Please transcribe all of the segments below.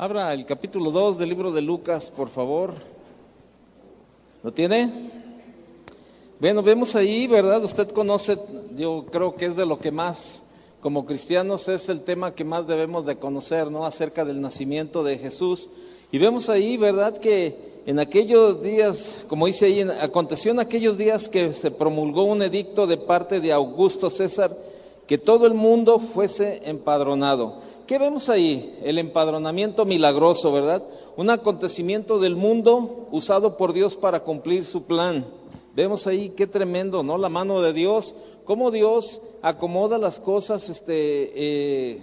Abra el capítulo 2 del libro de Lucas, por favor. ¿Lo tiene? Bueno, vemos ahí, ¿verdad? Usted conoce, yo creo que es de lo que más, como cristianos, es el tema que más debemos de conocer, ¿no? Acerca del nacimiento de Jesús. Y vemos ahí, ¿verdad? Que en aquellos días, como dice ahí, aconteció en aquellos días que se promulgó un edicto de parte de Augusto César, que todo el mundo fuese empadronado. ¿Qué vemos ahí? El empadronamiento milagroso, ¿verdad? Un acontecimiento del mundo usado por Dios para cumplir su plan. Vemos ahí qué tremendo, ¿no? La mano de Dios, cómo Dios acomoda las cosas de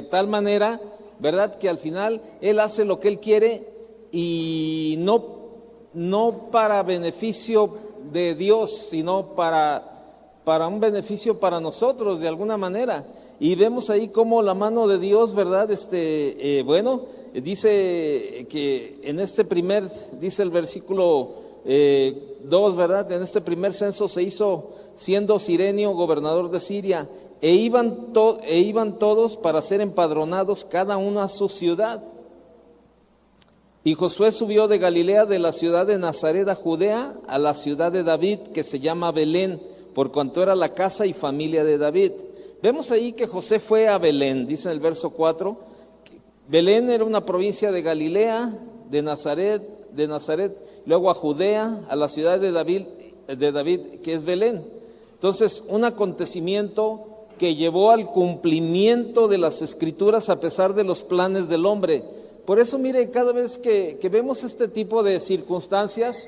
tal manera, ¿verdad? Que al final Él hace lo que Él quiere y no para beneficio de Dios, sino para un beneficio para nosotros de alguna manera. Y vemos ahí cómo la mano de Dios, ¿verdad? Dice que en este dice el versículo 2, ¿verdad? En este primer censo se hizo siendo Cirenio gobernador de Siria, e iban todos para ser empadronados, cada uno a su ciudad. Y Josué subió de Galilea, de la ciudad de Nazaret a Judea, a la ciudad de David, que se llama Belén, por cuanto era la casa y familia de David. Vemos ahí que José fue a Belén, dice en el verso 4. Belén era una provincia de Galilea, de Nazaret, luego a Judea, a la ciudad de David, que es Belén. Entonces, un acontecimiento que llevó al cumplimiento de las Escrituras a pesar de los planes del hombre. Por eso, mire, cada vez que vemos este tipo de circunstancias,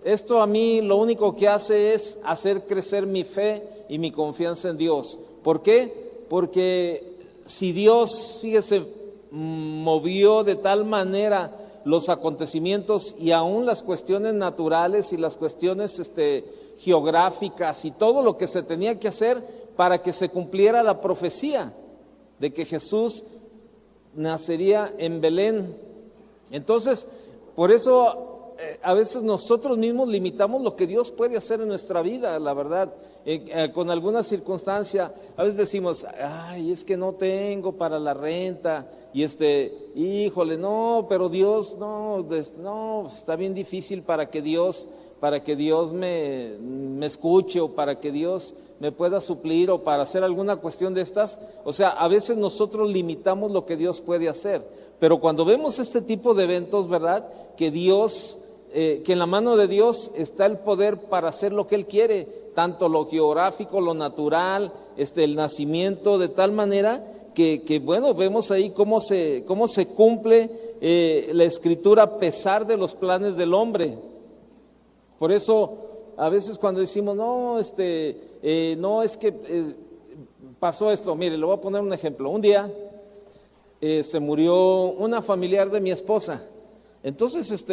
esto a mí lo único que hace es hacer crecer mi fe y mi confianza en Dios. ¿Por qué? Porque si Dios, fíjese, movió de tal manera los acontecimientos y aún las cuestiones naturales y las cuestiones geográficas y todo lo que se tenía que hacer para que se cumpliera la profecía de que Jesús nacería en Belén. Entonces, por eso a veces nosotros mismos limitamos lo que Dios puede hacer en nuestra vida, la verdad, con alguna circunstancia. A veces decimos, ay, es que no tengo para la renta, y híjole, no, pero Dios, no, está bien difícil para que Dios me escuche, o para que Dios me pueda suplir, o para hacer alguna cuestión de estas. O sea, a veces nosotros limitamos lo que Dios puede hacer, pero cuando vemos este tipo de eventos, ¿verdad? Que en la mano de Dios está el poder para hacer lo que Él quiere, tanto lo geográfico, lo natural, el nacimiento, de tal manera que bueno, vemos ahí cómo se cumple la Escritura a pesar de los planes del hombre. Por eso, a veces cuando decimos, no, es que pasó esto. Mire, le voy a poner un ejemplo. Un día se murió una familiar de mi esposa. Entonces,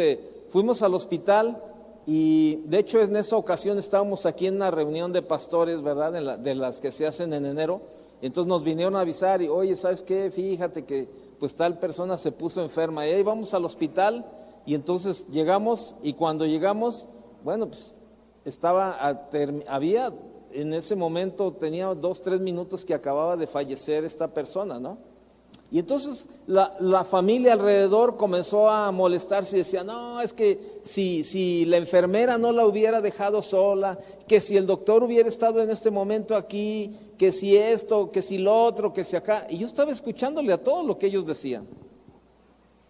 fuimos al hospital y de hecho en esa ocasión estábamos aquí en una reunión de pastores, ¿verdad? De las que se hacen en enero. Entonces nos vinieron a avisar y, oye, ¿sabes qué? Fíjate que pues tal persona se puso enferma. Y ahí vamos al hospital y entonces llegamos, y cuando llegamos, bueno, pues había en ese momento, tenía 2-3 minutos que acababa de fallecer esta persona, ¿no? Y entonces la familia alrededor comenzó a molestarse y decía, no, es que si la enfermera no la hubiera dejado sola, que si el doctor hubiera estado en este momento aquí, que si esto, que si lo otro, que si acá. Y yo estaba escuchándole a todo lo que ellos decían.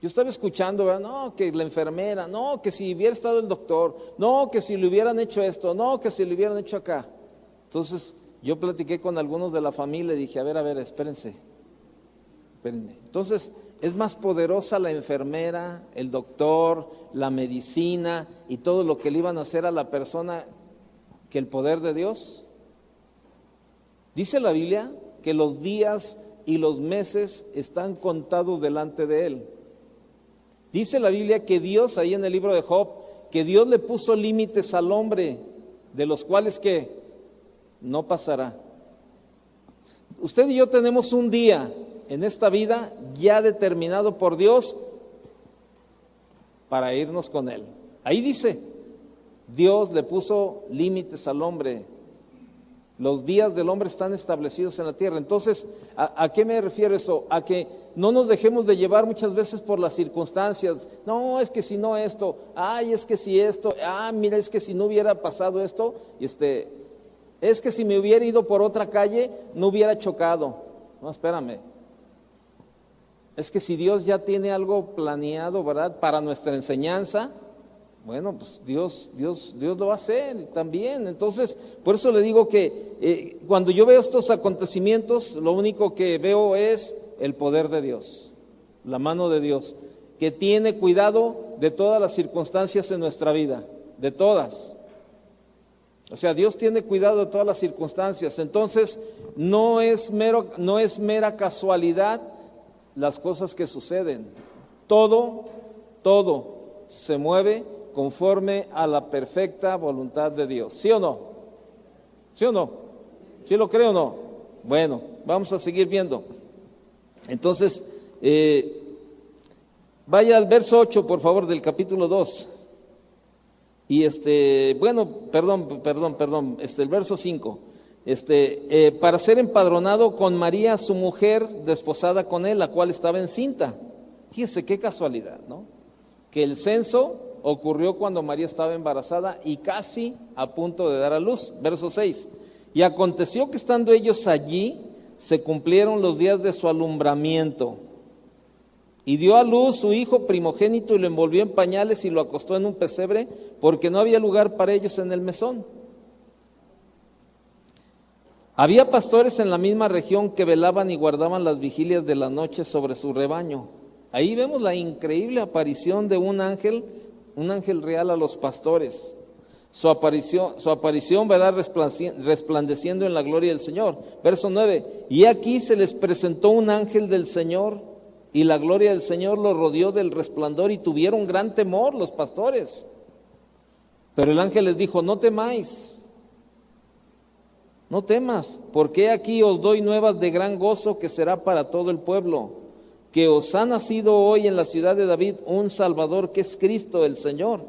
Yo estaba escuchando, ¿verdad? No, que la enfermera, no, que si hubiera estado el doctor, no, que si le hubieran hecho esto, no, que si le hubieran hecho acá. Entonces yo platiqué con algunos de la familia y dije, a ver, espérenme. Entonces, ¿es más poderosa la enfermera, el doctor, la medicina y todo lo que le iban a hacer a la persona que el poder de Dios? Dice la Biblia que los días y los meses están contados delante de Él. Dice la Biblia que Dios, ahí en el libro de Job, que Dios le puso límites al hombre, de los cuales que no pasará. Usted y yo tenemos un día en esta vida ya determinado por Dios para irnos con Él. Ahí dice, Dios le puso límites al hombre. Los días del hombre están establecidos en la tierra. Entonces, ¿a qué me refiero eso? A que no nos dejemos de llevar muchas veces por las circunstancias. No, es que si no esto, ay, es que si esto, mira, es que si no hubiera pasado esto, es que si me hubiera ido por otra calle, no hubiera chocado. No, espérame. Es que si Dios ya tiene algo planeado, ¿verdad?, para nuestra enseñanza, bueno, pues Dios lo va a hacer también. Entonces, por eso le digo que cuando yo veo estos acontecimientos, lo único que veo es el poder de Dios, la mano de Dios, que tiene cuidado de todas las circunstancias en nuestra vida, de todas. O sea, Dios tiene cuidado de todas las circunstancias. Entonces, no es mera casualidad las cosas que suceden. Todo se mueve conforme a la perfecta voluntad de Dios. ¿Sí o no? ¿Sí o no? ¿Sí lo creo o no? Bueno, vamos a seguir viendo. Entonces, vaya al verso 8, por favor, del capítulo 2. Y el verso 5. Para ser empadronado con María, su mujer, desposada con él, la cual estaba encinta. Fíjese qué casualidad, ¿no? Que el censo ocurrió cuando María estaba embarazada y casi a punto de dar a luz. Verso 6. Y aconteció que estando ellos allí, se cumplieron los días de su alumbramiento. Y dio a luz su hijo primogénito y lo envolvió en pañales y lo acostó en un pesebre, porque no había lugar para ellos en el mesón. Había pastores en la misma región que velaban y guardaban las vigilias de la noche sobre su rebaño. Ahí vemos la increíble aparición de un ángel real a los pastores. Su aparición, ¿verdad?, resplandeciendo en la gloria del Señor. Verso 9. Y aquí se les presentó un ángel del Señor, y la gloria del Señor los rodeó del resplandor, y tuvieron gran temor los pastores. Pero el ángel les dijo: no temáis, no temas, porque aquí os doy nuevas de gran gozo, que será para todo el pueblo, que os ha nacido hoy en la ciudad de David un Salvador, que es Cristo el Señor.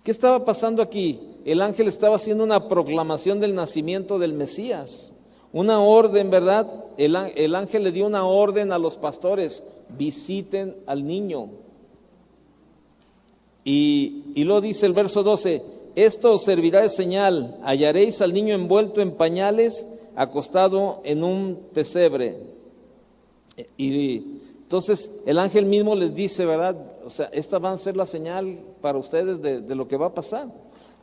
¿Qué estaba pasando aquí? El ángel estaba haciendo una proclamación del nacimiento del Mesías, una orden, ¿verdad? El ángel le dio una orden a los pastores: visiten al niño. Y luego dice el verso 12: esto os servirá de señal, hallaréis al niño envuelto en pañales, acostado en un pesebre. Y entonces el ángel mismo les dice, ¿verdad? O sea, esta va a ser la señal para ustedes de lo que va a pasar.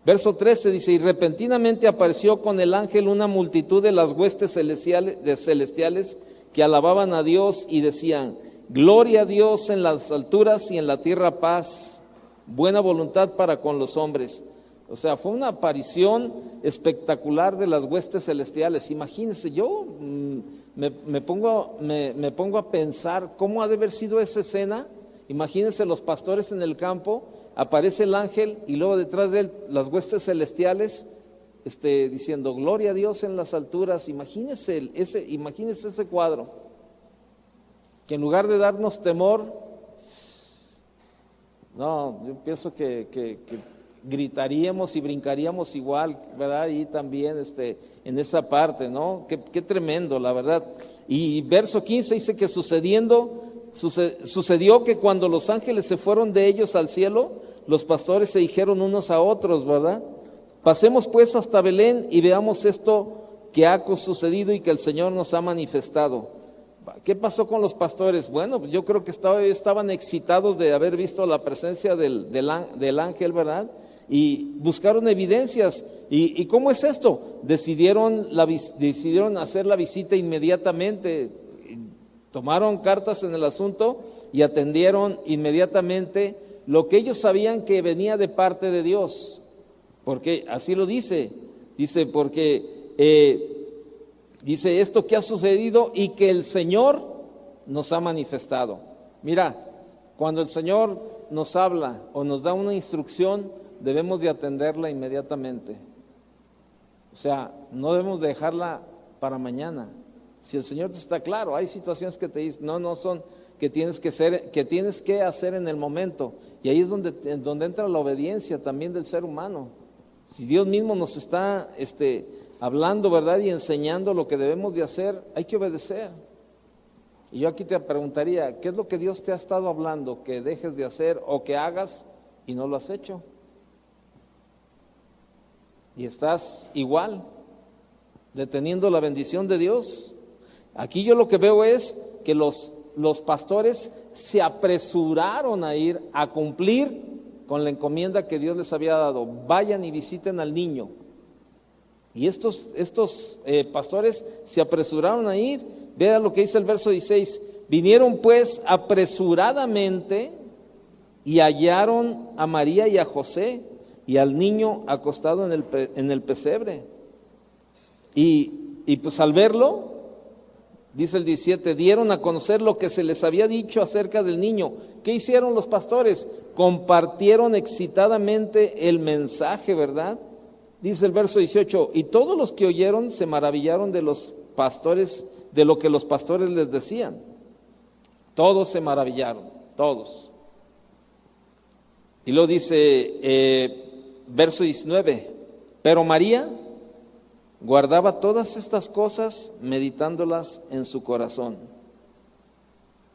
Verso 13 dice: y repentinamente apareció con el ángel una multitud de las huestes celestiales que alababan a Dios y decían: gloria a Dios en las alturas y en la tierra paz, buena voluntad para con los hombres. O sea, fue una aparición espectacular de las huestes celestiales. Imagínense, yo me pongo a pensar cómo ha de haber sido esa escena. Imagínense los pastores en el campo, aparece el ángel y luego detrás de él las huestes celestiales diciendo: gloria a Dios en las alturas. Imagínense ese cuadro, que en lugar de darnos temor, no, yo pienso que gritaríamos y brincaríamos igual, ¿verdad? Y también en esa parte, ¿no? Qué tremendo, la verdad. Y verso 15 dice que sucedió que cuando los ángeles se fueron de ellos al cielo, los pastores se dijeron unos a otros, ¿verdad? Pasemos pues hasta Belén y veamos esto que ha sucedido y que el Señor nos ha manifestado. ¿Qué pasó con los pastores? Bueno, yo creo que estaban excitados de haber visto la presencia del ángel, ¿verdad? Y buscaron evidencias. ¿Y cómo es esto? Decidieron hacer la visita inmediatamente. Tomaron cartas en el asunto y atendieron inmediatamente lo que ellos sabían que venía de parte de Dios. Porque así lo dice porque dice esto que ha sucedido y que el Señor nos ha manifestado. Mira, cuando el Señor nos habla o nos da una instrucción, debemos de atenderla inmediatamente. O sea, no debemos dejarla para mañana. Si el Señor te está claro, hay situaciones que te dicen, no son que tienes que hacer en el momento. Y ahí es donde entra la obediencia también del ser humano. Si Dios mismo nos está hablando, ¿verdad? Y enseñando lo que debemos de hacer, hay que obedecer. Y yo aquí te preguntaría, ¿qué es lo que Dios te ha estado hablando que dejes de hacer o que hagas y no lo has hecho? Y estás igual, deteniendo la bendición de Dios. Aquí yo lo que veo es que los pastores se apresuraron a ir a cumplir con la encomienda que Dios les había dado. Vayan y visiten al niño. Y estos pastores se apresuraron a ir. Vean lo que dice el verso 16. Vinieron pues apresuradamente y hallaron a María y a José y al niño acostado en el pesebre. Y pues al verlo, dice el 17, dieron a conocer lo que se les había dicho acerca del niño. ¿Qué hicieron los pastores? Compartieron excitadamente el mensaje, ¿verdad? Dice el verso 18, y todos los que oyeron se maravillaron de los pastores, de lo que los pastores les decían. Todos se maravillaron, todos. Y luego dice, verso 19, pero María guardaba todas estas cosas, meditándolas en su corazón.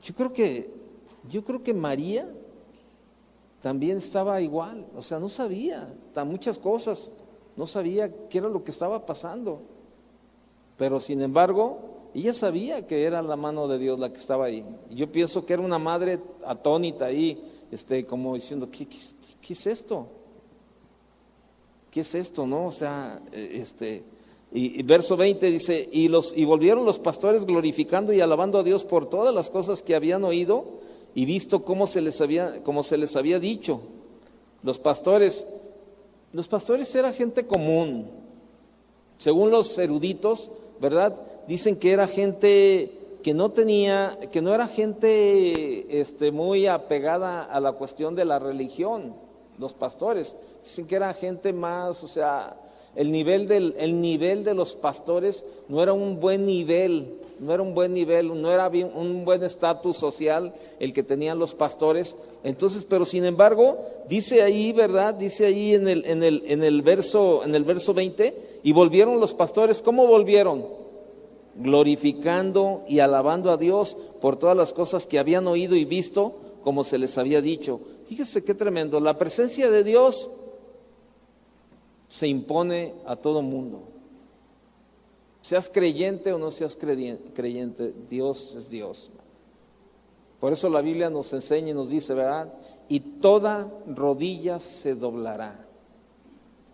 Yo creo que María también estaba igual, o sea, no sabía muchas cosas, no sabía qué era lo que estaba pasando, pero sin embargo, ella sabía que era la mano de Dios la que estaba ahí. Y yo pienso que era una madre atónita ahí, como diciendo, ¿qué es esto? ¿Qué es esto, no? O sea, y verso 20 dice, y volvieron los pastores glorificando y alabando a Dios por todas las cosas que habían oído y visto cómo se les había dicho. Los pastores era gente común, según los eruditos, ¿verdad? Dicen que era gente que no era gente muy apegada a la cuestión de la religión. Los pastores dicen que era gente más, o sea, el nivel de los pastores no era un buen nivel, no era un buen estatus social el que tenían los pastores. Entonces, pero sin embargo, dice ahí, ¿verdad? Dice ahí en el verso 20, y volvieron los pastores, ¿cómo volvieron? Glorificando y alabando a Dios por todas las cosas que habían oído y visto, como se les había dicho. Fíjese qué tremendo, la presencia de Dios se impone a todo mundo. Seas creyente o no seas creyente, Dios es Dios. Por eso la Biblia nos enseña y nos dice, ¿verdad? Y toda rodilla se doblará.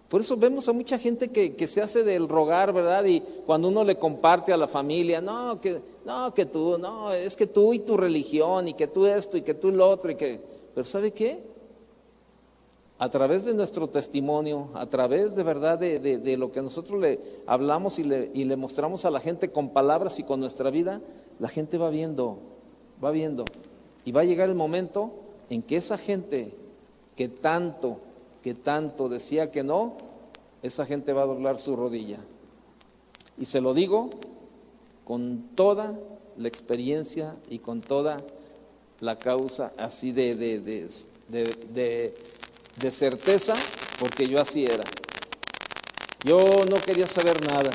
Por eso vemos a mucha gente que se hace del rogar, ¿verdad? Y cuando uno le comparte a la familia, es que tú y tu religión, y que tú esto, y que tú lo otro, pero ¿sabe qué? A través de nuestro testimonio, a través de verdad de lo que nosotros le hablamos y le mostramos a la gente con palabras y con nuestra vida, la gente va viendo, y va a llegar el momento en que esa gente que tanto decía que no, esa gente va a doblar su rodilla. Y se lo digo con toda la experiencia y con toda la causa así de certeza, porque yo así era. Yo no quería saber nada.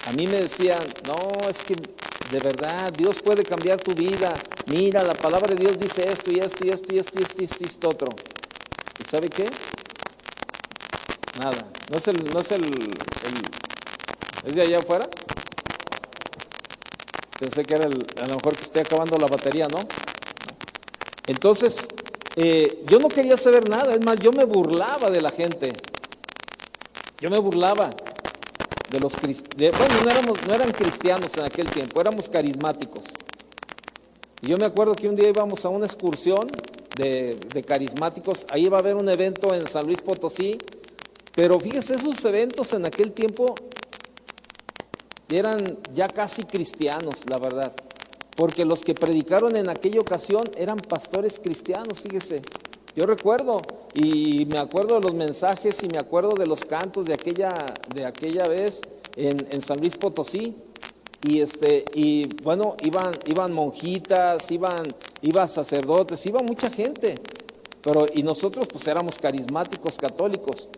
A mí me decían, no, es que de verdad Dios puede cambiar tu vida. Mira, la palabra de Dios dice esto y esto y esto y esto y esto otro. ¿Y sabe qué? Nada. ¿No es ¿Es de allá afuera? Pensé que era a lo mejor que esté acabando la batería, ¿no? Entonces, yo no quería saber nada, es más, yo me burlaba de la gente. Yo me burlaba de los cristianos. Bueno, no eran cristianos en aquel tiempo, éramos carismáticos. Y yo me acuerdo que un día íbamos a una excursión de carismáticos, ahí iba a haber un evento en San Luis Potosí, pero fíjese, esos eventos en aquel tiempo eran ya casi cristianos, la verdad, porque los que predicaron en aquella ocasión eran pastores cristianos, fíjese. Yo recuerdo y me acuerdo de los mensajes y me acuerdo de los cantos de aquella vez en San Luis Potosí. Y bueno, iban monjitas, iban sacerdotes, iba mucha gente, y nosotros pues éramos carismáticos católicos.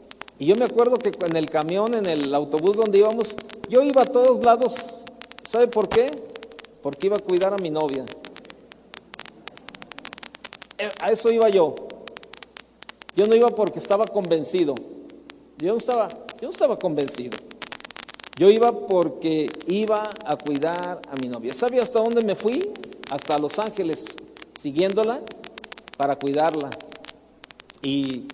Y yo me acuerdo que en el camión, en el autobús donde íbamos, yo iba a todos lados. ¿Sabe por qué? Porque iba a cuidar a mi novia. A eso iba yo. Yo no iba porque estaba convencido. Yo no estaba convencido. Yo iba porque iba a cuidar a mi novia. ¿Sabe hasta dónde me fui? Hasta Los Ángeles, siguiéndola para cuidarla. Y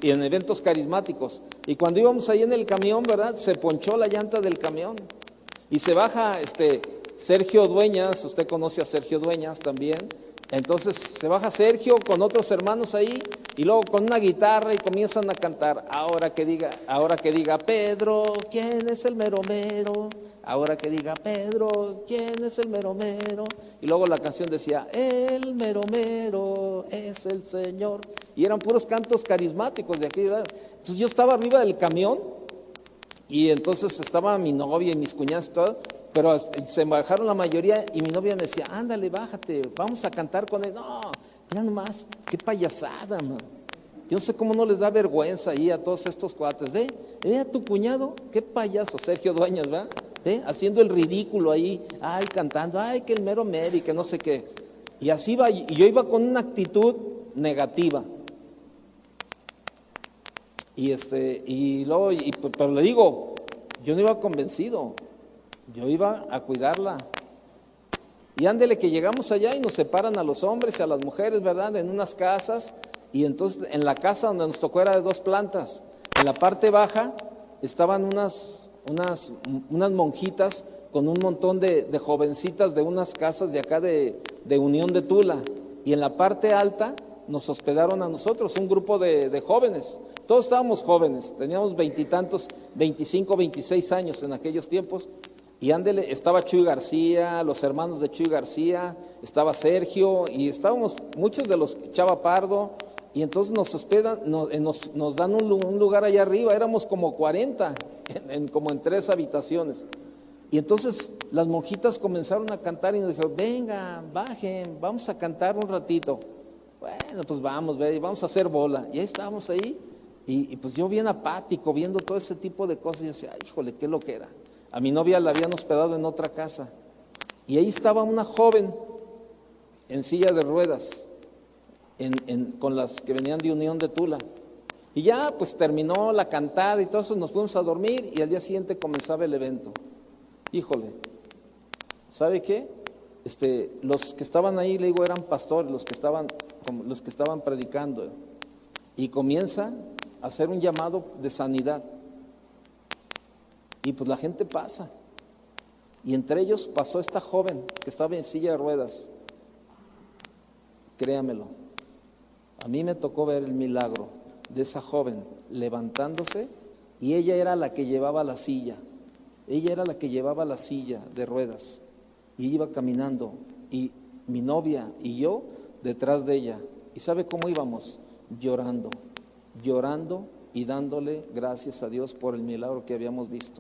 en eventos carismáticos. Y cuando íbamos ahí en el camión, ¿verdad? Se ponchó la llanta del camión. Y se baja Sergio Dueñas, usted conoce a Sergio Dueñas también. Entonces se baja Sergio con otros hermanos ahí y luego con una guitarra y comienzan a cantar. Ahora que diga Pedro, ¿quién es el mero mero? Ahora que diga Pedro, ¿quién es el mero mero? Y luego la canción decía, el mero mero es el Señor. Y eran puros cantos carismáticos de aquí, ¿verdad? Entonces yo estaba arriba del camión y entonces estaba mi novia y mis cuñadas y todo, pero se bajaron la mayoría y mi novia me decía, ándale, bájate, vamos a cantar con él. No, mira nomás, qué payasada, man. Yo no sé cómo no les da vergüenza ahí a todos estos cuates. Ve a tu cuñado, qué payaso, Sergio Dueñas, ¿verdad? Haciendo el ridículo ahí, ay, cantando, ay, que el mero mero y que no sé qué. Y así iba, y yo iba con una actitud negativa. Pero le digo, yo no iba convencido, yo iba a cuidarla. Y ándele que llegamos allá y nos separan a los hombres y a las mujeres, ¿verdad? En unas casas, y entonces en la casa donde nos tocó era de 2 plantas. En la parte baja estaban unas monjitas con un montón de jovencitas de unas casas de acá de Unión de Tula. Y en la parte alta nos hospedaron a nosotros, un grupo de jóvenes. Todos estábamos jóvenes, teníamos 20 y tantos, 25, 26 años en aquellos tiempos. Y ándele, estaba Chuy García, los hermanos de Chuy García, estaba Sergio, y estábamos muchos de los Chava Pardo, y entonces nos hospedan, nos dan un lugar allá arriba, éramos como 40, como en 3 habitaciones. Y entonces las monjitas comenzaron a cantar y nos dijeron, venga, bajen, vamos a cantar un ratito. Bueno, pues vamos a hacer bola. Y ahí estábamos ahí, y pues yo bien apático, viendo todo ese tipo de cosas, y yo decía, ay, híjole, qué loquera. A mi novia la habían hospedado en otra casa, y ahí estaba una joven en silla de ruedas, con las que venían de Unión de Tula. Y ya pues terminó la cantada y todo eso, nos fuimos a dormir, y al día siguiente comenzaba el evento. Híjole, ¿sabe qué? Los que estaban ahí, le digo, eran pastores, los que estaban predicando, y comienza a hacer un llamado de sanidad. Y pues la gente pasa. Y entre ellos pasó esta joven que estaba en silla de ruedas. Créamelo, a mí me tocó ver el milagro de esa joven levantándose, y ella era la que llevaba la silla. Ella era la que llevaba la silla de ruedas y iba caminando, y mi novia y yo detrás de ella. ¿Y sabe cómo íbamos? Llorando y dándole gracias a Dios por el milagro que habíamos visto.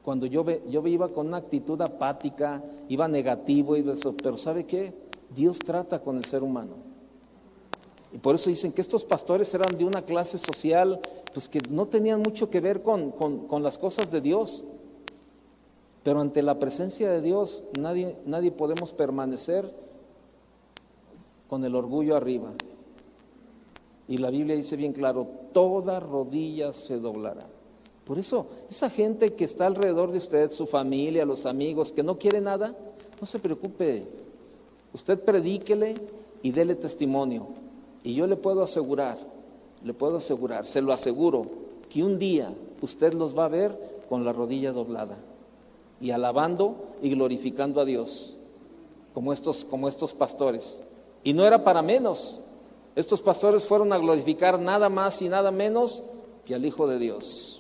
Cuando yo iba con una actitud apática, iba negativo, pero ¿sabe qué? Dios trata con el ser humano. Y por eso dicen que estos pastores eran de una clase social pues que no tenían mucho que ver con las cosas de Dios. Pero ante la presencia de Dios nadie podemos permanecer con el orgullo arriba. Y la Biblia dice bien claro, toda rodilla se doblará. Por eso, esa gente que está alrededor de usted, su familia, los amigos, que no quiere nada, no se preocupe. Usted predíquele y dele testimonio. Y yo le puedo asegurar, se lo aseguro, que un día usted los va a ver con la rodilla doblada y alabando y glorificando a Dios, como estos pastores. Y no era para menos. Estos pastores fueron a glorificar nada más y nada menos que al Hijo de Dios.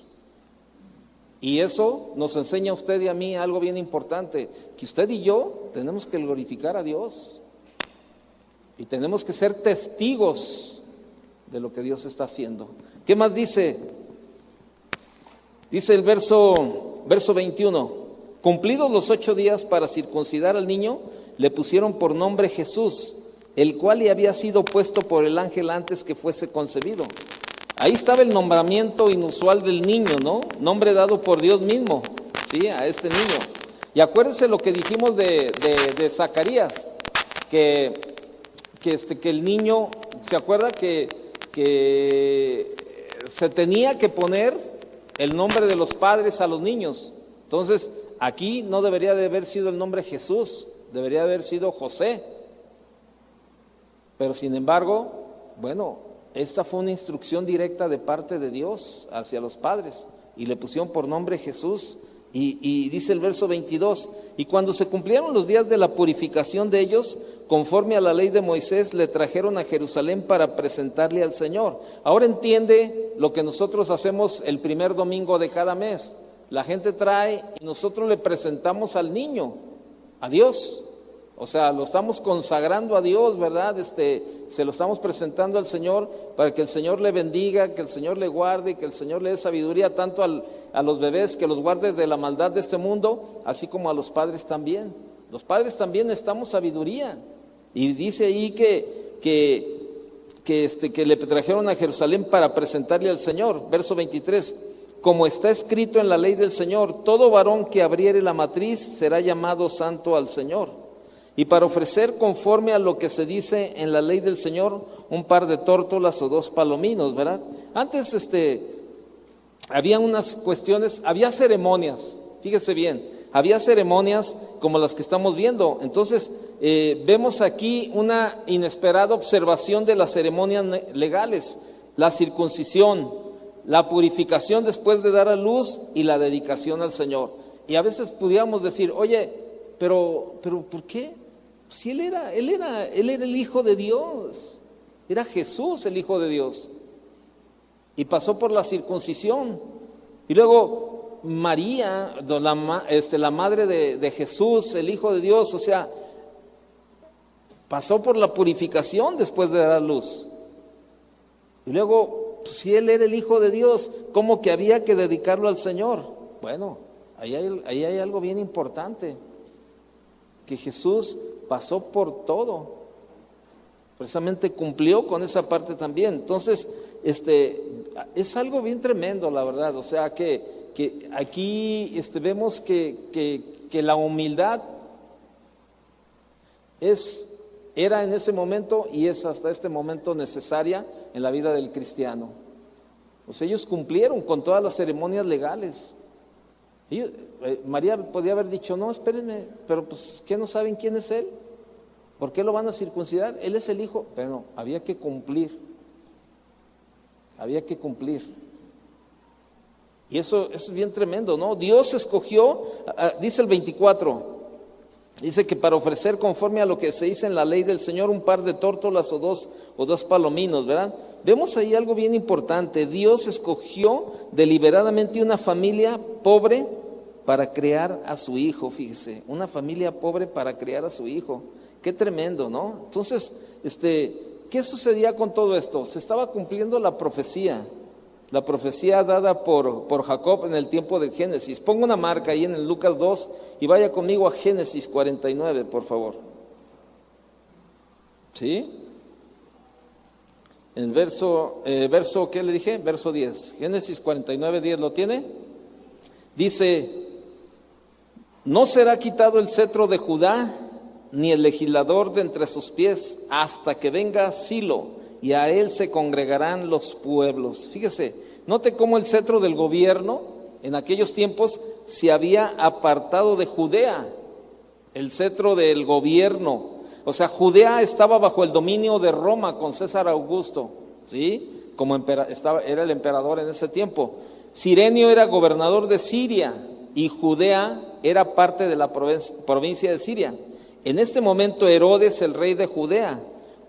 Y eso nos enseña a usted y a mí algo bien importante, que usted y yo tenemos que glorificar a Dios y tenemos que ser testigos de lo que Dios está haciendo. ¿Qué más dice? Dice el verso 21, cumplidos los 8 días para circuncidar al niño, le pusieron por nombre Jesús, el cual le había sido puesto por el ángel antes que fuese concebido. Ahí estaba el nombramiento inusual del niño, ¿no? Nombre dado por Dios mismo, ¿sí? A este niño. Y acuérdense lo que dijimos de Zacarías, que el niño, ¿se acuerda que se tenía que poner el nombre de los padres a los niños? Entonces, aquí no debería de haber sido el nombre Jesús, debería haber sido José. Pero sin embargo, bueno, esta fue una instrucción directa de parte de Dios hacia los padres y le pusieron por nombre Jesús. Y dice el verso 22, y cuando se cumplieron los días de la purificación de ellos, conforme a la ley de Moisés, le trajeron a Jerusalén para presentarle al Señor. Ahora entiende lo que nosotros hacemos el primer domingo de cada mes. La gente trae y nosotros le presentamos al niño, a Dios. O sea, lo estamos consagrando a Dios, ¿verdad? Se lo estamos presentando al Señor para que el Señor le bendiga, que el Señor le guarde, que el Señor le dé sabiduría tanto a los bebés, que los guarde de la maldad de este mundo, así como a los padres también. Los padres también necesitamos sabiduría. Y dice ahí que le trajeron a Jerusalén para presentarle al Señor. Verso 23, como está escrito en la ley del Señor, todo varón que abriere la matriz será llamado santo al Señor. Y para ofrecer conforme a lo que se dice en la ley del Señor, un par de tórtolas o 2 palominos, ¿verdad? Antes había unas cuestiones, había ceremonias, fíjese bien, había ceremonias como las que estamos viendo. Entonces, vemos aquí una inesperada observación de las ceremonias legales, la circuncisión, la purificación después de dar a luz y la dedicación al Señor. Y a veces pudiéramos decir, oye, pero ¿por qué? Si él era el Hijo de Dios, era Jesús el Hijo de Dios, y pasó por la circuncisión. Y luego María, la madre de Jesús, el Hijo de Dios, o sea, pasó por la purificación después de dar a luz. Y luego, si él era el Hijo de Dios, ¿cómo que había que dedicarlo al Señor? Bueno, ahí hay algo bien importante, que Jesús pasó por todo, precisamente cumplió con esa parte también. Entonces, es algo bien tremendo, la verdad. O sea, que aquí vemos que la humildad era en ese momento y es hasta este momento necesaria en la vida del cristiano. Pues ellos cumplieron con todas las ceremonias legales. María podía haber dicho, no, espérenme, pero pues, ¿qué no saben quién es Él? ¿Por qué lo van a circuncidar? Él es el Hijo. Pero no, había que cumplir. Había que cumplir. Y eso es bien tremendo, ¿no? Dios escogió, dice el 24, dice que para ofrecer conforme a lo que se dice en la ley del Señor, un par de tórtolas o dos palominos, ¿verdad? Vemos ahí algo bien importante. Dios escogió deliberadamente una familia pobre para crear a su hijo, fíjese, una familia pobre para crear a su hijo. Qué tremendo, ¿no? Entonces, ¿qué sucedía con todo esto? Se estaba cumpliendo la profecía dada por Jacob en el tiempo del Génesis. Ponga una marca ahí en el Lucas 2 y vaya conmigo a Génesis 49, por favor. ¿Sí? El verso, ¿qué le dije? Verso 10. Génesis 49, 10, ¿lo tiene? Dice, no será quitado el cetro de Judá, ni el legislador de entre sus pies, hasta que venga Silo, y a él se congregarán los pueblos. Fíjese, note cómo el cetro del gobierno en aquellos tiempos se había apartado de Judea, el cetro del gobierno. O sea, Judea estaba bajo el dominio de Roma con César Augusto, ¿sí? Era el emperador en ese tiempo. Cirenio era gobernador de Siria y Judea era parte de la provincia de Siria. En este momento Herodes, el rey de Judea,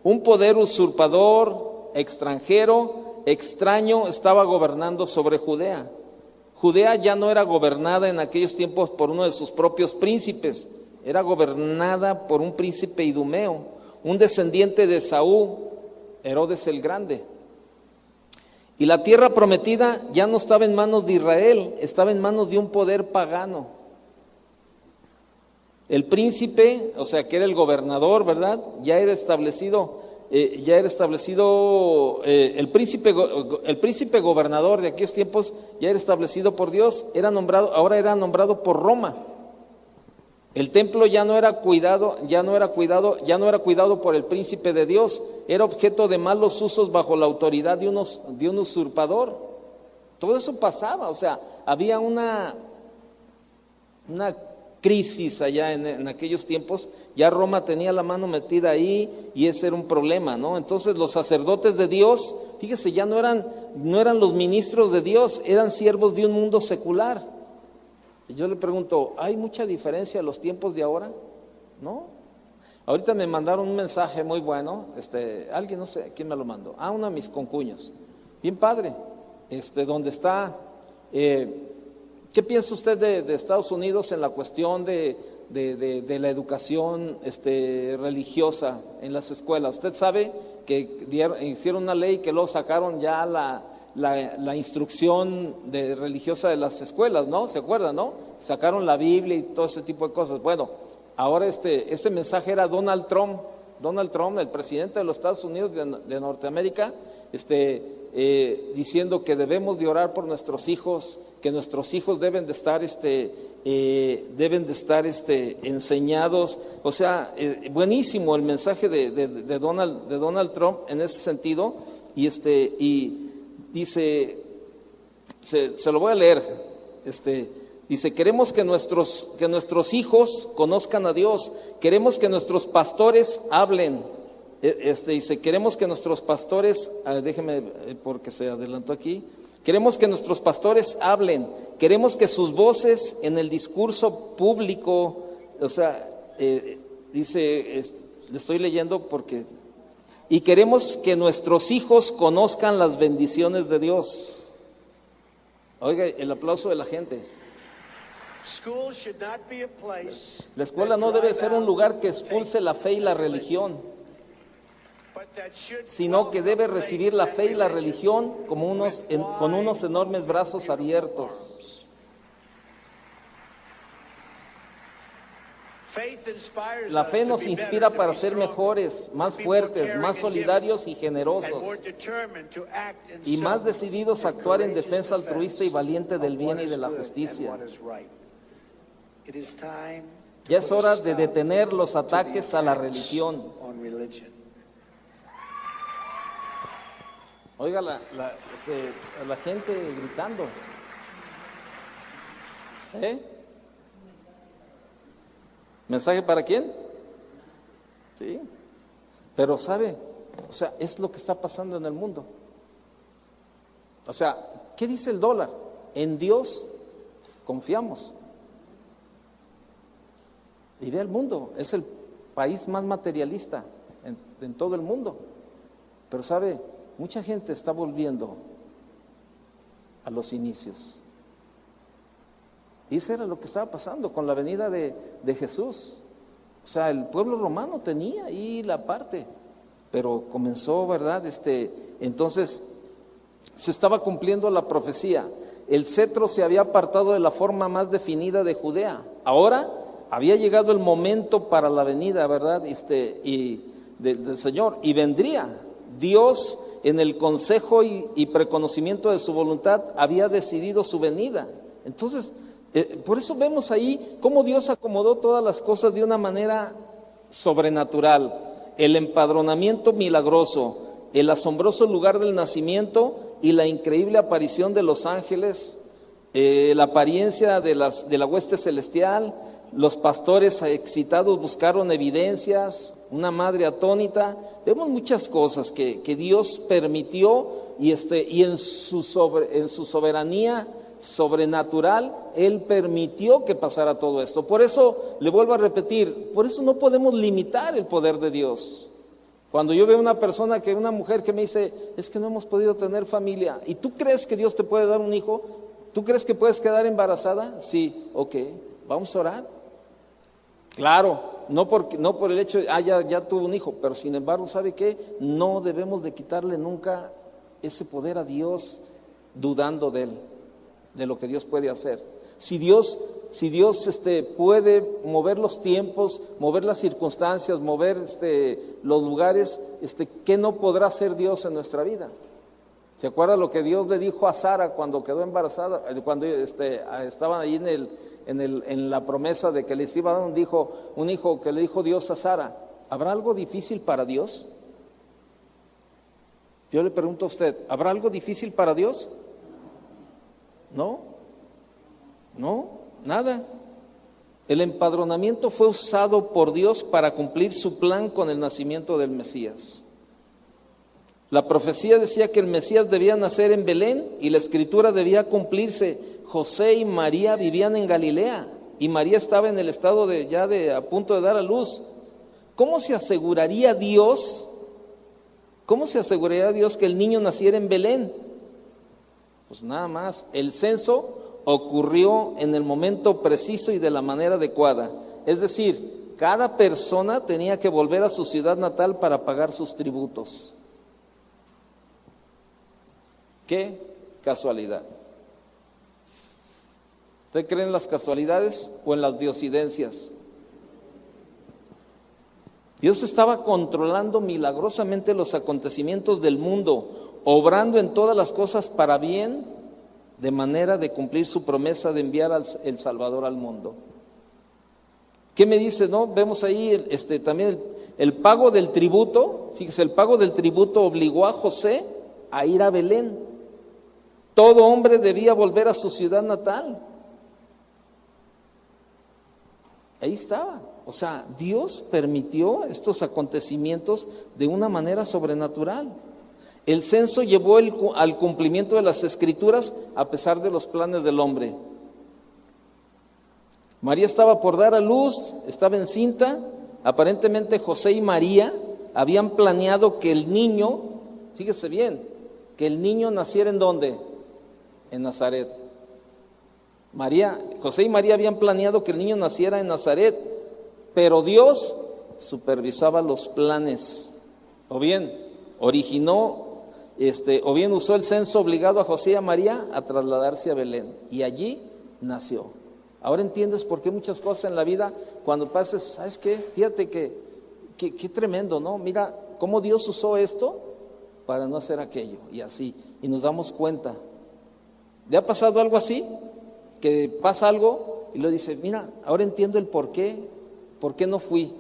un poder usurpador, extranjero, extraño, estaba gobernando sobre Judea. Judea ya no era gobernada en aquellos tiempos por uno de sus propios príncipes, era gobernada por un príncipe idumeo, un descendiente de Saúl, Herodes el Grande. Y la tierra prometida ya no estaba en manos de Israel, estaba en manos de un poder pagano. El príncipe, o sea, que era el gobernador, ¿verdad? Ya era establecido, el príncipe gobernador de aquellos tiempos ya era establecido por Dios, ahora era nombrado por Roma. El templo ya no era cuidado por el príncipe de Dios, era objeto de malos usos bajo la autoridad de un usurpador. Todo eso pasaba, o sea, había una crisis allá en aquellos tiempos. Ya Roma tenía la mano metida ahí y ese era un problema, ¿no? Entonces los sacerdotes de Dios, fíjese, ya no eran los ministros de Dios, eran siervos de un mundo secular. Yo le pregunto, ¿hay mucha diferencia en los tiempos de ahora? ¿No? Ahorita me mandaron un mensaje muy bueno, alguien, no sé quién me lo mandó, uno de mis concuños, bien padre, donde está, ¿qué piensa usted de Estados Unidos en la cuestión de la educación religiosa en las escuelas? Usted sabe que hicieron una ley que luego sacaron ya la instrucción religiosa de las escuelas, ¿no? ¿Se acuerdan, no? Sacaron la Biblia y todo ese tipo de cosas. Bueno, ahora este mensaje era Donald Trump, el presidente de los Estados Unidos de Norteamérica, diciendo que debemos de orar por nuestros hijos, que nuestros hijos deben de estar enseñados. O sea, buenísimo el mensaje de Donald Trump en ese sentido. Y dice, se lo voy a leer, dice, queremos que nuestros hijos conozcan a Dios, queremos que nuestros pastores hablen, dice, queremos que nuestros pastores, déjeme porque se adelantó aquí, queremos que nuestros pastores hablen, queremos que sus voces en el discurso público, o sea, dice, le estoy leyendo porque... Y queremos que nuestros hijos conozcan las bendiciones de Dios. Oiga, el aplauso de la gente. La escuela no debe ser un lugar que expulse la fe y la religión, sino que debe recibir la fe y la religión con unos enormes brazos abiertos. La fe nos inspira para ser mejores, más fuertes, más solidarios y generosos, y más decididos a actuar en defensa altruista y valiente del bien y de la justicia. Ya es hora de detener los ataques a la religión. Oiga a la gente gritando. ¿Mensaje para quién? Sí. Pero ¿sabe? O sea, es lo que está pasando en el mundo. O sea, ¿qué dice el dólar? En Dios confiamos. Y ve el mundo, es el país más materialista en todo el mundo. Pero ¿sabe? Mucha gente está volviendo a los inicios. Y eso era lo que estaba pasando con la venida de Jesús. O sea, el pueblo romano tenía ahí la parte, pero comenzó, ¿verdad? Entonces se estaba cumpliendo la profecía. El cetro se había apartado de la forma más definida de Judea. Ahora había llegado el momento para la venida, ¿verdad? Y del Señor. Y vendría. Dios, en el consejo y preconocimiento de su voluntad, había decidido su venida. Entonces, por eso vemos ahí cómo Dios acomodó todas las cosas de una manera sobrenatural. El empadronamiento milagroso, el asombroso lugar del nacimiento y la increíble aparición de los ángeles, la apariencia de la hueste celestial. Los pastores excitados buscaron evidencias, una madre atónita. Vemos muchas cosas que Dios permitió y en su soberanía sobrenatural, Él permitió que pasara todo esto. Por eso, le vuelvo a repetir, por eso no podemos limitar el poder de Dios. Cuando yo veo una mujer que me dice, es que no hemos podido tener familia, ¿y tú crees que Dios te puede dar un hijo? ¿Tú crees que puedes quedar embarazada? Sí, ok, vamos a orar. Claro, no por el hecho de, ya tuvo un hijo, pero sin embargo, ¿sabe qué? No debemos de quitarle nunca ese poder a Dios dudando de Él, de lo que Dios puede hacer. Si Dios puede mover los tiempos, mover las circunstancias, mover los lugares, ¿qué no podrá hacer Dios en nuestra vida? ¿Se acuerda lo que Dios le dijo a Sara cuando quedó embarazada? Cuando estaban ahí en la promesa de que les iba a dar un hijo que le dijo Dios a Sara. ¿Habrá algo difícil para Dios? Yo le pregunto a usted, ¿habrá algo difícil para Dios? No, nada. El empadronamiento fue usado por Dios para cumplir su plan con el nacimiento del Mesías. La profecía decía que el Mesías debía nacer en Belén y la escritura debía cumplirse. José y María vivían en Galilea y María estaba en el estado a punto de dar a luz. ¿Cómo se aseguraría Dios que el niño naciera en Belén? Pues nada más, el censo ocurrió en el momento preciso y de la manera adecuada. Es decir, cada persona tenía que volver a su ciudad natal para pagar sus tributos. ¿Qué casualidad? ¿Usted cree en las casualidades o en las diosidencias? Dios estaba controlando milagrosamente los acontecimientos del mundo, obrando en todas las cosas para bien, de manera de cumplir su promesa de enviar el Salvador al mundo. ¿Qué me dice? No, vemos ahí también el pago del tributo. Fíjese, el pago del tributo obligó a José a ir a Belén. Todo hombre debía volver a su ciudad natal. Ahí estaba. O sea, Dios permitió estos acontecimientos de una manera sobrenatural. El censo llevó al cumplimiento de las Escrituras a pesar de los planes del hombre. María estaba por dar a luz, estaba encinta. Aparentemente José y María habían planeado que el niño, fíjese bien, que el niño naciera ¿en dónde? En Nazaret. José y María habían planeado que el niño naciera en Nazaret, pero Dios supervisaba los planes. O bien usó el censo obligado a José y a María a trasladarse a Belén, y allí nació. Ahora entiendes por qué muchas cosas en la vida, cuando pases, ¿sabes qué? Fíjate qué tremendo, ¿no? Mira cómo Dios usó esto para no hacer aquello, y así, y nos damos cuenta. ¿Le ha pasado algo así? Que pasa algo y lo dice, mira, ahora entiendo el por qué no fui.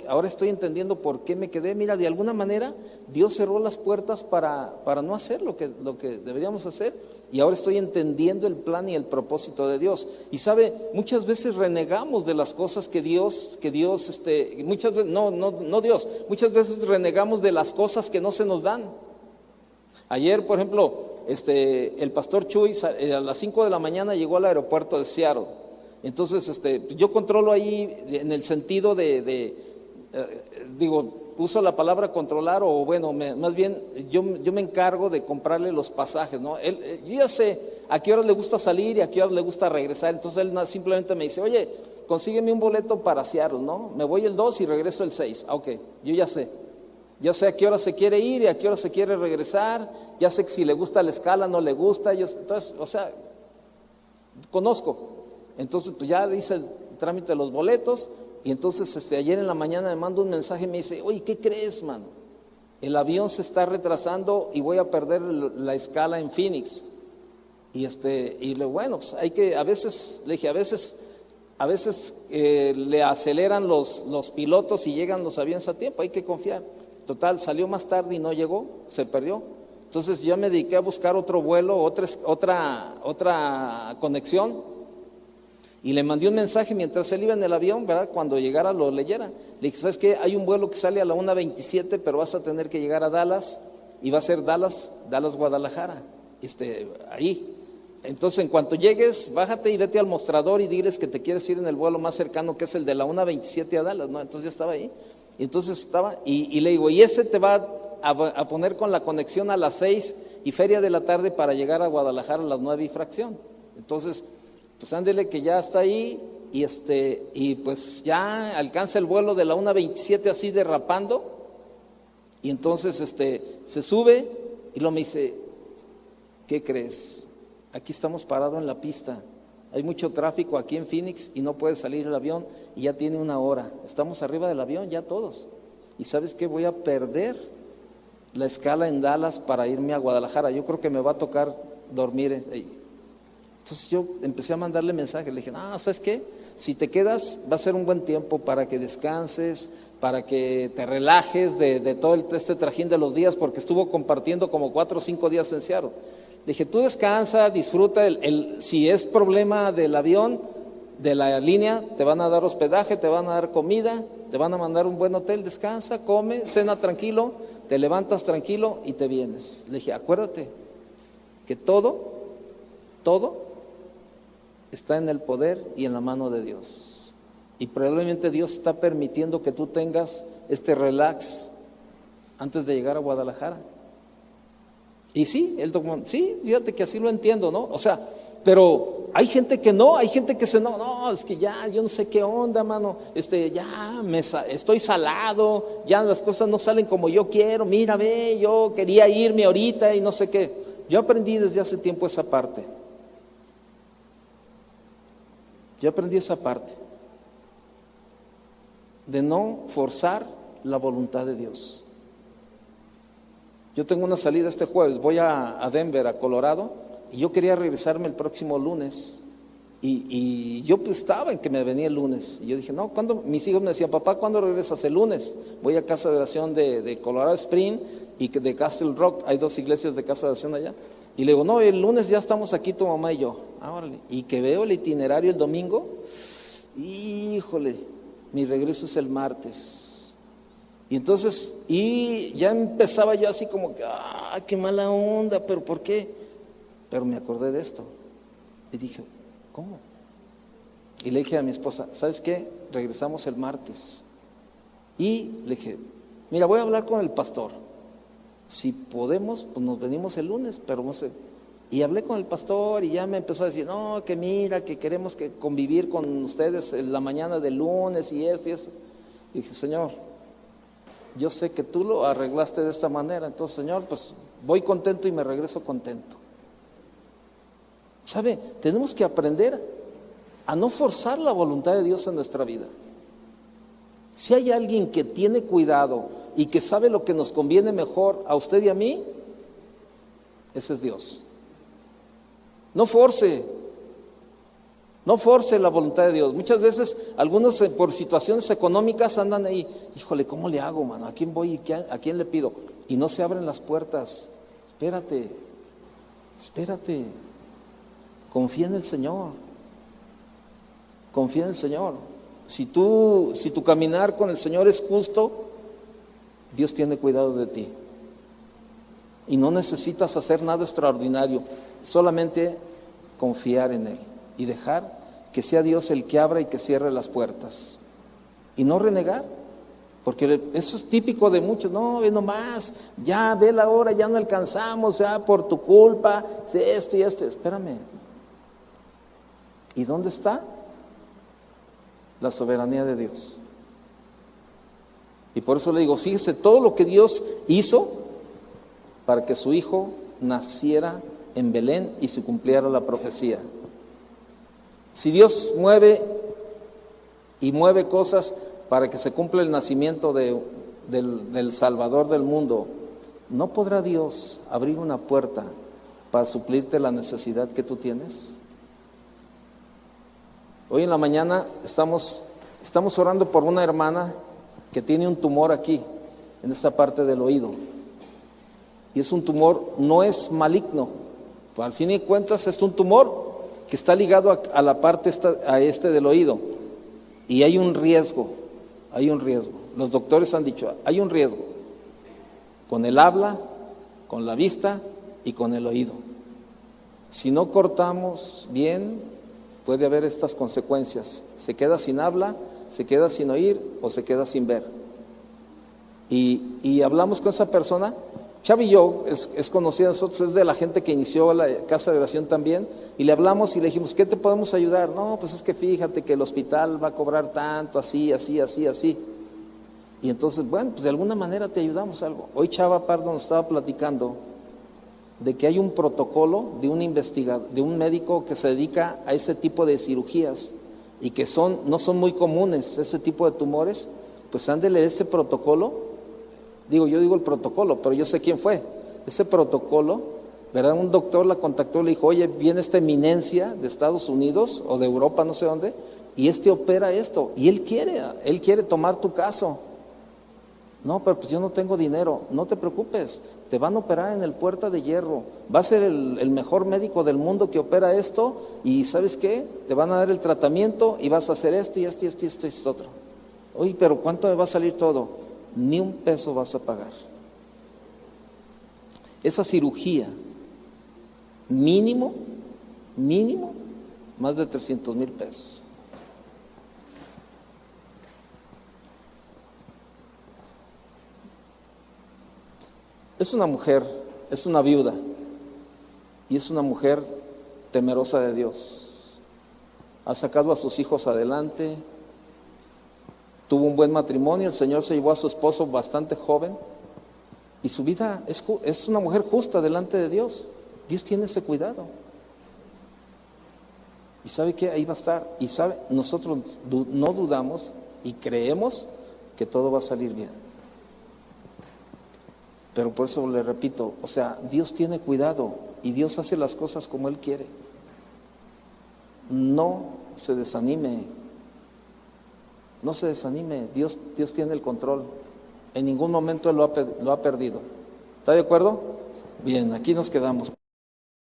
Ahora estoy entendiendo por qué me quedé. Mira, de alguna manera Dios cerró las puertas para no hacer lo que deberíamos hacer, y ahora estoy entendiendo el plan y el propósito de Dios. Y sabe, muchas veces renegamos de las cosas muchas veces renegamos de las cosas que no se nos dan. Ayer, por ejemplo, el pastor Chuy a las 5 de la mañana llegó al aeropuerto de Seattle. Entonces, yo controlo ahí en el sentido uso la palabra controlar, o bueno, más bien yo me encargo de comprarle los pasajes, ¿no? Yo ya sé a qué hora le gusta salir y a qué hora le gusta regresar. Entonces él simplemente me dice, oye, consígueme un boleto para Seattle, ¿no? Me voy el 2 y regreso el 6. Ok, yo ya sé a qué hora se quiere ir y a qué hora se quiere regresar, ya sé que si le gusta la escala, no le gusta, entonces, conozco. Entonces, pues ya hice el trámite de los boletos, y entonces ayer en la mañana me manda un mensaje y me dice, oye, ¿qué crees, mano? El avión se está retrasando y voy a perder la escala en Phoenix. Bueno, pues a veces le aceleran los pilotos y llegan los aviones a tiempo, hay que confiar. Total, salió más tarde y no llegó, se perdió. Entonces yo me dediqué a buscar otro vuelo, otra conexión, y le mandé un mensaje mientras él iba en el avión, ¿verdad? Cuando llegara lo leyera. Le dije, ¿sabes qué? Hay un vuelo que sale a la 1:27, pero vas a tener que llegar a Dallas, y va a ser Dallas, Guadalajara, ahí. Entonces, en cuanto llegues, bájate y vete al mostrador y diles que te quieres ir en el vuelo más cercano, que es el de la 1:27 a Dallas, ¿no? Entonces yo estaba ahí. Entonces y le digo, y ese te va a poner con la conexión a las 6 y feria de la tarde para llegar a Guadalajara a las 9 y fracción. Entonces, pues ándele que ya está ahí, y pues ya alcanza el vuelo de la 1:27 así derrapando, y entonces se sube y luego me dice, ¿qué crees? Aquí estamos parados en la pista. Hay mucho tráfico aquí en Phoenix y no puede salir el avión y ya tiene 1 hora. Estamos arriba del avión ya todos. ¿Y sabes qué? Voy a perder la escala en Dallas para irme a Guadalajara. Yo creo que me va a tocar dormir ahí. Entonces yo empecé a mandarle mensajes. Le dije, no, ¿sabes qué? Si te quedas va a ser un buen tiempo para que descanses, para que te relajes de todo este trajín de los días, porque estuvo compartiendo como 4 o 5 días en Seattle. Le dije, tú descansa, disfruta, si es problema del avión, de la línea, te van a dar hospedaje, te van a dar comida, te van a mandar un buen hotel, descansa, come, cena tranquilo, te levantas tranquilo y te vienes. Le dije, acuérdate que todo está en el poder y en la mano de Dios. Y probablemente Dios está permitiendo que tú tengas este relax antes de llegar a Guadalajara. Y sí, sí, fíjate que así lo entiendo, ¿no? O sea, pero hay gente que no, hay gente que no, es que ya, yo no sé qué onda, mano, ya estoy salado, ya las cosas no salen como yo quiero, mira, ve, yo quería irme ahorita y no sé qué. Yo aprendí desde hace tiempo esa parte. Yo aprendí esa parte de no forzar la voluntad de Dios. Yo tengo una salida este jueves, voy a Denver, a Colorado, y yo quería regresarme el próximo lunes. Y yo pues estaba en que me venía el lunes. Y yo dije, no, ¿cuándo? Mis hijos me decían, papá, ¿cuándo regresas? El lunes. Voy a casa de oración de Colorado Spring y de Castle Rock. Hay 2 iglesias de casa de oración allá. Y le digo, no, el lunes ya estamos aquí tu mamá y yo. Órale. Y que veo el itinerario el domingo, híjole, mi regreso es el martes. Y entonces, y ya empezaba yo así como que, qué mala onda, pero ¿por qué? Pero me acordé de esto. Y dije, ¿cómo? Y le dije a mi esposa, ¿sabes qué? Regresamos el martes. Y le dije, mira, voy a hablar con el pastor. Si podemos, pues nos venimos el lunes, pero no sé. Y hablé con el pastor y ya me empezó a decir, no, que mira, que queremos que convivir con ustedes en la mañana del lunes y esto y eso. Y dije, Señor, yo sé que tú lo arreglaste de esta manera, entonces, Señor, pues voy contento y me regreso contento. ¿Sabe? Tenemos que aprender a no forzar la voluntad de Dios en nuestra vida. Si hay alguien que tiene cuidado y que sabe lo que nos conviene mejor a usted y a mí, ese es Dios. No force la voluntad de Dios. Muchas veces algunos por situaciones económicas andan ahí, híjole, ¿cómo le hago, mano? ¿A quién voy y a quién le pido? Y no se abren las puertas. Espérate, confía en el Señor. Confía en el Señor. Si tu caminar con el Señor es justo, Dios tiene cuidado de ti. Y no necesitas hacer nada extraordinario, solamente confiar en Él y dejar que sea Dios el que abra y que cierre las puertas. Y no renegar, porque eso es típico de muchos. No, ve nomás, ya ve la hora, ya no alcanzamos, ya por tu culpa, esto y esto. Espérame. ¿Y dónde está la soberanía de Dios? Y por eso le digo, fíjese todo lo que Dios hizo para que su hijo naciera en Belén y se cumpliera la profecía. Si Dios mueve cosas para que se cumpla el nacimiento del Salvador del mundo, ¿no podrá Dios abrir una puerta para suplirte la necesidad que tú tienes? Hoy en la mañana estamos orando por una hermana que tiene un tumor aquí, en esta parte del oído. Y es un tumor, no es maligno, pues al fin de cuentas es un tumor que está ligado a la parte del oído. Y hay un riesgo. Los doctores han dicho, hay un riesgo. Con el habla, con la vista y con el oído. Si no cortamos bien, puede haber estas consecuencias. Se queda sin habla, se queda sin oír o se queda sin ver. Y hablamos con esa persona. Chavi y yo, es conocida de nosotros, es de la gente que inició la casa de oración también, y le hablamos y le dijimos, ¿qué te podemos ayudar? No, pues es que fíjate que el hospital va a cobrar tanto, así. Y entonces, bueno, pues de alguna manera te ayudamos algo. Hoy Chava Pardo nos estaba platicando de que hay un protocolo de un investigador, de un médico que se dedica a ese tipo de cirugías y que no son muy comunes ese tipo de tumores, pues ándele ese protocolo. Yo digo el protocolo, pero yo sé quién fue. Ese protocolo, ¿verdad? Un doctor la contactó y le dijo, oye, viene esta eminencia de Estados Unidos o de Europa, no sé dónde, y opera esto, y él quiere tomar tu caso. No, pero pues yo no tengo dinero. No te preocupes, te van a operar en el Puerta de Hierro. Va a ser el mejor médico del mundo que opera esto, y ¿sabes qué? Te van a dar el tratamiento y vas a hacer esto y esto y esto y esto y esto otro. Oye, pero ¿cuánto me va a salir todo? Ni un peso vas a pagar. Esa cirugía, mínimo, más de 300,000 pesos. Es una mujer, es una viuda, y es una mujer temerosa de Dios. Ha sacado a sus hijos adelante, tuvo un buen matrimonio, el Señor se llevó a su esposo bastante joven, y su vida es una mujer justa delante de Dios. Dios tiene ese cuidado. Y sabe que ahí va a estar, y nosotros no dudamos y creemos que todo va a salir bien. Pero por eso le repito, Dios tiene cuidado y Dios hace las cosas como Él quiere. No se desanime, Dios tiene el control. En ningún momento Él lo ha perdido. ¿Está de acuerdo? Bien, aquí nos quedamos.